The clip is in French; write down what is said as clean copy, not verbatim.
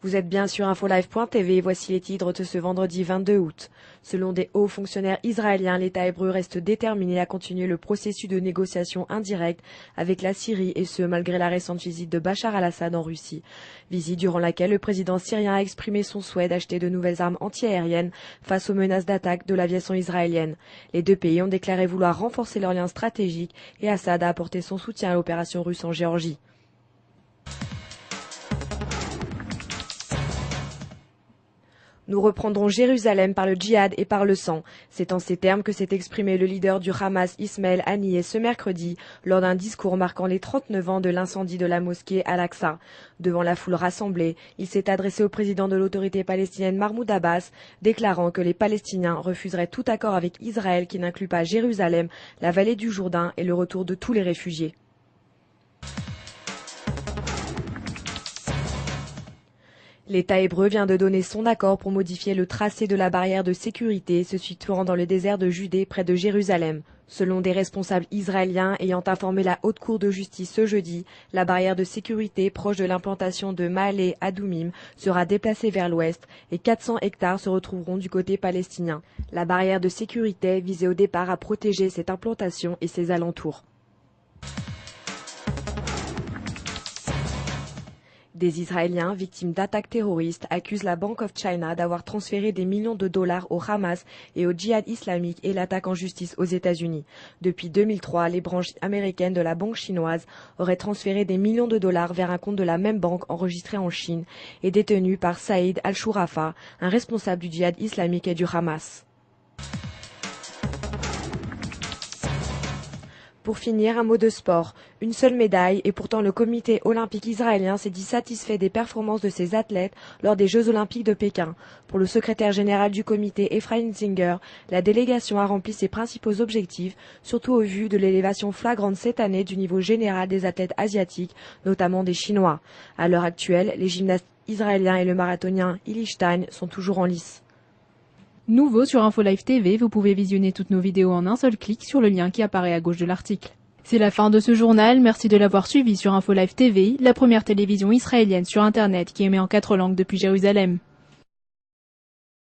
Vous êtes bien sur infolive.tv, voici les titres de ce vendredi 22 août. Selon des hauts fonctionnaires israéliens, l'État hébreu reste déterminé à continuer le processus de négociation indirecte avec la Syrie, et ce malgré la récente visite de Bachar al-Assad en Russie. Visite durant laquelle le président syrien a exprimé son souhait d'acheter de nouvelles armes antiaériennes face aux menaces d'attaque de l'aviation israélienne. Les deux pays ont déclaré vouloir renforcer leurs liens stratégiques et Assad a apporté son soutien à l'opération russe en Géorgie. Nous reprendrons Jérusalem par le djihad et par le sang. C'est en ces termes que s'est exprimé le leader du Hamas, Ismaël Haniyeh, ce mercredi, lors d'un discours marquant les 39 ans de l'incendie de la mosquée Al-Aqsa. Devant la foule rassemblée, il s'est adressé au président de l'autorité palestinienne Mahmoud Abbas, déclarant que les Palestiniens refuseraient tout accord avec Israël qui n'inclut pas Jérusalem, la vallée du Jourdain et le retour de tous les réfugiés. L'État hébreu vient de donner son accord pour modifier le tracé de la barrière de sécurité se situant dans le désert de Judée près de Jérusalem. Selon des responsables israéliens ayant informé la Haute Cour de justice ce jeudi, la barrière de sécurité proche de l'implantation de Ma'ale Adoumim sera déplacée vers l'ouest et 400 hectares se retrouveront du côté palestinien. La barrière de sécurité visait au départ à protéger cette implantation et ses alentours. Des Israéliens victimes d'attaques terroristes accusent la Bank of China d'avoir transféré des millions de dollars au Hamas et au djihad islamique et l'attaque en justice aux États-Unis. Depuis 2003, les branches américaines de la banque chinoise auraient transféré des millions de dollars vers un compte de la même banque enregistré en Chine et détenu par Saïd al-Shurafa, un responsable du djihad islamique et du Hamas. Pour finir, un mot de sport. Une seule médaille, et pourtant le comité olympique israélien s'est dit satisfait des performances de ses athlètes lors des Jeux olympiques de Pékin. Pour le secrétaire général du comité, Ephraim Zinger, la délégation a rempli ses principaux objectifs, surtout au vu de l'élévation flagrante cette année du niveau général des athlètes asiatiques, notamment des Chinois. À l'heure actuelle, les gymnastes israéliens et le marathonien Eli Stein sont toujours en lice. Nouveau sur InfoLive TV, vous pouvez visionner toutes nos vidéos en un seul clic sur le lien qui apparaît à gauche de l'article. C'est la fin de ce journal, merci de l'avoir suivi sur InfoLive TV, la première télévision israélienne sur Internet qui émet en 4 langues depuis Jérusalem.